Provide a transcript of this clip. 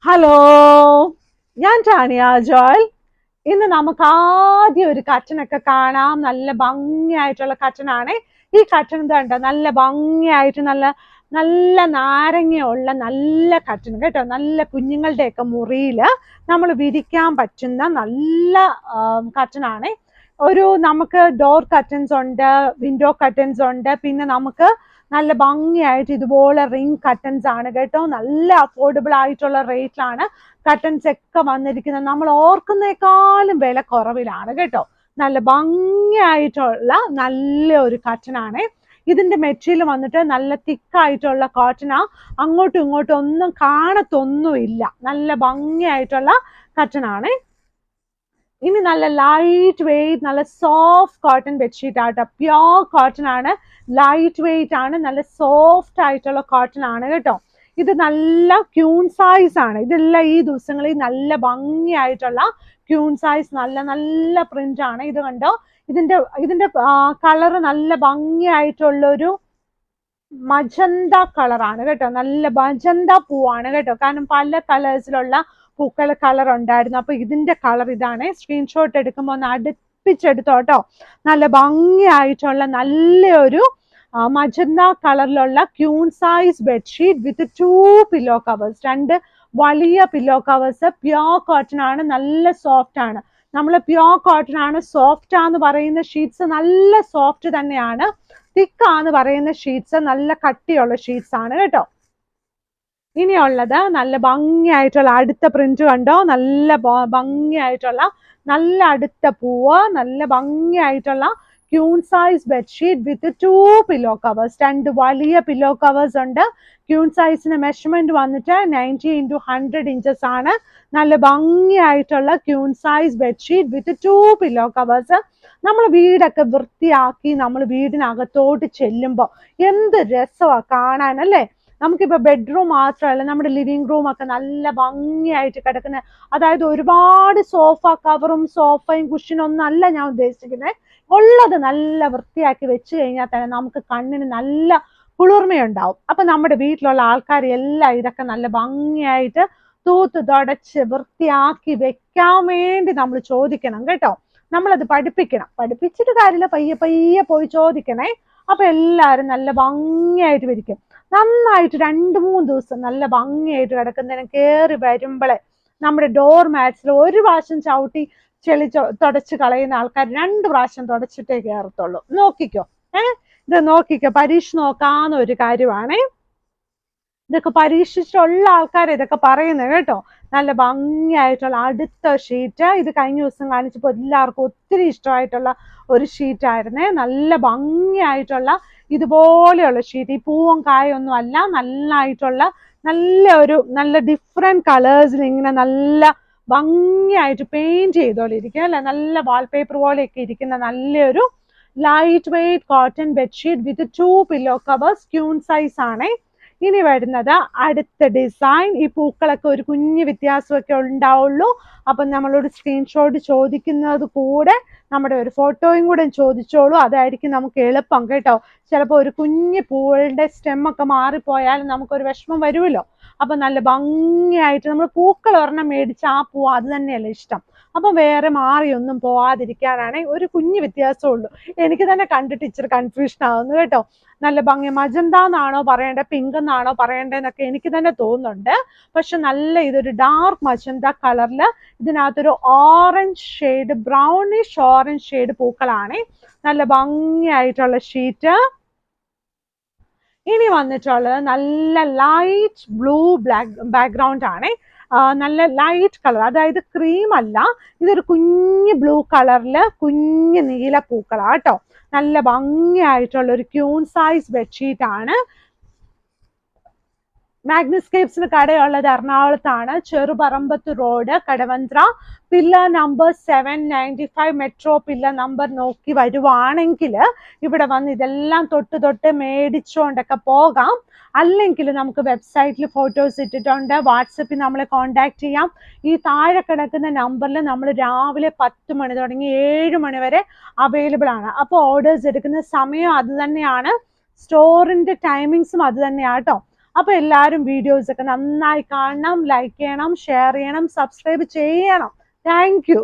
Hello, ഞാൻ Tanya Joel. ഇന്ന് നമുക്ക് ആദ്യം ഒരു കർട്ടനൊക്കെ കാണാം. നല്ല ഭംഗിയായിട്ടുള്ള കർട്ടനാണ്. ഈ കർട്ടൻ കണ്ടോ, നല്ല ഭംഗിയായിട്ട് നല്ല നല്ല നാരങ്ങയുള്ള നല്ല കർട്ടൻ കേട്ടോ. നല്ല കുഞ്ഞുങ്ങളുടെയൊക്കെ മുറിയിൽ നമ്മൾ വിരിക്കാൻ പറ്റുന്ന നല്ല കർട്ടനാണ്. നമുക്ക് ഡോർ കർട്ടൻസ് ഉണ്ട്, വിൻഡോ കർട്ടൻസ് ഉണ്ട്, പിന്നെ നമുക്ക് നല്ല ഭംഗിയായിട്ട് ഇതുപോലെ റിംഗ് കർട്ടൻസ് ആണ് കേട്ടോ. നല്ല അഫോർഡബിൾ ആയിട്ടുള്ള റേറ്റിലാണ് കർട്ടൻസ് ഒക്കെ വന്നിരിക്കുന്നത്. നമ്മൾ ഓർക്കുന്നേക്കാളും വില കുറവിലാണ് കേട്ടോ. നല്ല ഭംഗിയായിട്ടുള്ള നല്ല ഒരു കർട്ടനാണ്. ഇതിന്റെ മെറ്റീരിയൽ വന്നിട്ട് നല്ല തിക്കായിട്ടുള്ള കോട്ടനാ. അങ്ങോട്ടും ഇങ്ങോട്ടും ഒന്നും കാണത്തൊന്നുമില്ല. നല്ല ഭംഗിയായിട്ടുള്ള കർട്ടനാണ്. ഇനി നല്ല ലൈറ്റ് വെയിറ്റ് നല്ല സോഫ്റ്റ് കോട്ടൺ ബെഡ്ഷീറ്റ് ആട്ടോ. പ്യോർ കോട്ടൺ ആണ്, ലൈറ്റ് വെയിറ്റ് ആണ്, നല്ല സോഫ്റ്റ് ആയിട്ടുള്ള കോട്ടൺ ആണ് കേട്ടോ. ഇത് നല്ല ക്യൂൺ സൈസ് ആണ്. ഇതെല്ലാം ഈ ദിവസങ്ങളിൽ നല്ല ഭംഗിയായിട്ടുള്ള ക്യൂൺ സൈസ് നല്ല നല്ല പ്രിന്റ് ആണ്. ഇത് കണ്ടോ, ഇതിന്റെ കളർ നല്ല ഭംഗിയായിട്ടുള്ളൊരു മജന്ത കളറാണ് കേട്ടോ. നല്ല മജന്ത പൂവാണ് കേട്ടോ. കാരണം പല കളേഴ്സിലുള്ള പൂക്കൾ കളർ ഉണ്ടായിരുന്നു. അപ്പൊ ഇതിന്റെ കളർ ഇതാണ്. സ്ക്രീൻഷോട്ട് എടുക്കുമ്പോൾ ഒന്ന് അടുപ്പിച്ചെടുത്തോട്ടോ. നല്ല ഭംഗിയായിട്ടുള്ള നല്ലൊരു മജന്ത കളറിലുള്ള queen size bedsheet with 2 pillow covers. 2 വലിയ പില്ലോ കവേഴ്സ്. പ്യോർ കോട്ടൺ ആണ്, നല്ല സോഫ്റ്റ് ആണ്. നമ്മൾ പ്യോർ കോട്ടൺ ആണ്, സോഫ്റ്റ് ആന്ന് പറയുന്ന ഷീറ്റ്സ് നല്ല സോഫ്റ്റ് തന്നെയാണ്. തിക്കാന്ന് പറയുന്ന ഷീറ്റ്സ് നല്ല കട്ടിയുള്ള ഷീറ്റ്സ് ആണ് കേട്ടോ. ഇനിയുള്ളത് നല്ല ഭംഗിയായിട്ടുള്ള അടുത്ത പ്രിന്റ് കണ്ടോ. നല്ല ഭംഗിയായിട്ടുള്ള നല്ല അടുത്ത പൂവ്, നല്ല ഭംഗിയായിട്ടുള്ള queen size bedsheet with 2 pillow covers. 2 വലിയ പില്ലോ കവേഴ്സ് ഉണ്ട്. ക്യൂൺ സൈസിന് മെഷർമെന്റ് വന്നിട്ട് 90 × 100 ഇഞ്ചസ് ആണ്. നല്ല ഭംഗിയായിട്ടുള്ള queen size bedsheet with 2 pillow covers. നമ്മൾ വീടൊക്കെ വൃത്തിയാക്കി നമ്മൾ വീടിനകത്തോട്ട് ചെല്ലുമ്പോൾ എന്ത് രസമാണ് കാണാൻ അല്ലേ. നമുക്കിപ്പോൾ ബെഡ്റൂം മാത്രമല്ല, നമ്മുടെ ലിവിങ് റൂം ഒക്കെ നല്ല ഭംഗിയായിട്ട് കിടക്കുന്ന, അതായത് ഒരുപാട് സോഫ കവറും സോഫയും കുഷനും ഒന്നും അല്ല ഞാൻ ഉദ്ദേശിക്കുന്നത്. ഉള്ളത് നല്ല വൃത്തിയാക്കി വെച്ച് കഴിഞ്ഞാൽ തന്നെ നമുക്ക് കണ്ണിന് നല്ല കുളിർമയുണ്ടാവും. അപ്പൊ നമ്മുടെ വീട്ടിലുള്ള ആൾക്കാർ എല്ലാം ഇതൊക്കെ നല്ല ഭംഗിയായിട്ട് തൂത്ത് തുടച്ച് വൃത്തിയാക്കി വെക്കാൻ വേണ്ടി നമ്മൾ ചോദിക്കണം കേട്ടോ. നമ്മളത് പഠിപ്പിക്കണം. പഠിപ്പിച്ചിട്ട് കാര്യമില്ല, പയ്യെ പയ്യെ പോയി ചോദിക്കണേ. അപ്പൊ എല്ലാവരും നല്ല ഭംഗിയായിട്ട് വിരിക്കും. നന്നായിട്ട് 2-3 ദിവസം നല്ല ഭംഗിയായിട്ട് കിടക്കുന്നതിന് കയറി വരുമ്പോളെ നമ്മുടെ ഡോർ മാറ്റ്സിൽ ഒരു പ്രാവശ്യം ചവിട്ടി ചെളി തുടച്ച് കളയുന്ന ആൾക്കാർ 2 പ്രാവശ്യം തുടച്ചിട്ടേ കയറത്തുള്ളൂ. നോക്കിക്കോ, ഇത് നോക്കിക്കോ, പരീക്ഷ നോക്കാവുന്ന ഒരു കാര്യമാണേ. ഇതൊക്കെ പരീക്ഷിച്ചിട്ടുള്ള ആൾക്കാർ ഇതൊക്കെ പറയുന്നത് കേട്ടോ. നല്ല ഭംഗിയായിട്ടുള്ള അടുത്ത ഷീറ്റ്. ഇത് കഴിഞ്ഞ ദിവസം കാണിച്ചപ്പോൾ എല്ലാവർക്കും ഒത്തിരി ഇഷ്ടമായിട്ടുള്ള ഒരു ഷീറ്റ് ആയിരുന്നേ. നല്ല ഭംഗിയായിട്ടുള്ള ഇതുപോലെയുള്ള ഷീറ്റ്. ഈ പൂവും കായൊന്നും അല്ല, നല്ലതായിട്ടുള്ള നല്ല ഡിഫറെന്റ് കളേഴ്സിൽ ഇങ്ങനെ നല്ല ഭംഗിയായിട്ട് പെയിന്റ് ചെയ്തോലെ ഇരിക്കും അല്ലെ. നല്ല വാൾപേപ്പർ പോലെയൊക്കെ ഇരിക്കുന്ന നല്ലൊരു light weight cotton bedsheet with 2 pillow covers. Queen size ആണേ. ഇനി വരുന്നത് അടുത്ത ഡിസൈൻ. ഈ പൂക്കളൊക്കെ ഒരു കുഞ്ഞു വ്യത്യാസമൊക്കെ ഉണ്ടാവുള്ളൂ. അപ്പം നമ്മളോട് സ്ക്രീൻഷോട്ട് ചോദിക്കുന്നത് കൂടെ നമ്മുടെ ഒരു ഫോട്ടോയും കൂടെ ചോദിച്ചോളൂ. അതായിരിക്കും നമുക്ക് എളുപ്പം കേട്ടോ. ചിലപ്പോൾ ഒരു കുഞ്ഞു പൂവിന്റെ സ്റ്റെമ്മൊക്കെ മാറിപ്പോയാലും നമുക്കൊരു വിഷമം വരുമല്ലോ. അപ്പൊ നല്ല ഭംഗിയായിട്ട് നമ്മൾ പൂക്കൾ ഒരെണ്ണം മേടിച്ച് ആ പൂ അത് തന്നെയല്ലേ ഇഷ്ടം. അപ്പൊ വേറെ മാറിയൊന്നും പോവാതിരിക്കാനാണ് ഒരു കുഞ്ഞു വ്യത്യാസമുള്ളൂ. എനിക്ക് തന്നെ കണ്ടിട്ട് ഇച്ചിരി കൺഫ്യൂഷൻ ആവുന്നു കേട്ടോ. നല്ല ഭംഗി മജന്ത എന്നാണോ പറയേണ്ടത്, പിങ്ക് എന്നാണോ പറയേണ്ടതെന്നൊക്കെ എനിക്ക് തന്നെ തോന്നുന്നുണ്ട്. പക്ഷെ നല്ല ഇതൊരു ഡാർക്ക് മജന്ത കളറിൽ ഇതിനകത്തൊരു orange shade, brownish orange shade പൂക്കളാണ്. നല്ല ഭംഗിയായിട്ടുള്ള ഷീറ്റ്. ഇനി വന്നിട്ടുള്ളത് നല്ല ലൈറ്റ് ബ്ലൂ ബാക്ക്ഗ്രൗണ്ട് ആണ്. നല്ല ലൈറ്റ് കളർ, അതായത് ക്രീം അല്ല, ഇതൊരു കുഞ്ഞ് ബ്ലൂ കളറില് കുഞ്ഞ് നീല പൂക്കളാട്ടോ. നല്ല ഭംഗിയായിട്ടുള്ള ഒരു ക്യൂൺ സൈസ് ബെഡ്ഷീറ്റ് ആണ്. മാഗ്നസ്കേപ്സിന് കടയുള്ളത് എറണാകുളത്താണ്, Cheruparambath road, Kadavanthra. Pillar number 795 metro pillar number നോക്കി വരുവാണെങ്കിൽ ഇവിടെ വന്ന് ഇതെല്ലാം തൊട്ട് മേടിച്ചുകൊണ്ടൊക്കെ പോകാം. അല്ലെങ്കിൽ നമുക്ക് വെബ്സൈറ്റിൽ ഫോട്ടോസ് ഇട്ടിട്ടുണ്ട്. വാട്സപ്പിൽ നമ്മളെ കോണ്ടാക്ട് ചെയ്യാം. ഈ താഴെ കിടക്കുന്ന നമ്പറിൽ നമ്മൾ രാവിലെ 10 മണി തുടങ്ങി 7 മണി വരെ അവൈലബിൾ ആണ്. അപ്പോൾ ഓർഡേഴ്സ് എടുക്കുന്ന സമയം അത് തന്നെയാണ്, സ്റ്റോറിന്റെ ടൈമിങ്സും അത് തന്നെയാട്ടോ. അപ്പൊ എല്ലാവരും വീഡിയോസ് ഒക്കെ നന്നായി കാണണം, ലൈക്ക് ചെയ്യണം, ഷെയർ ചെയ്യണം, സബ്സ്ക്രൈബ് ചെയ്യണം. Thank you.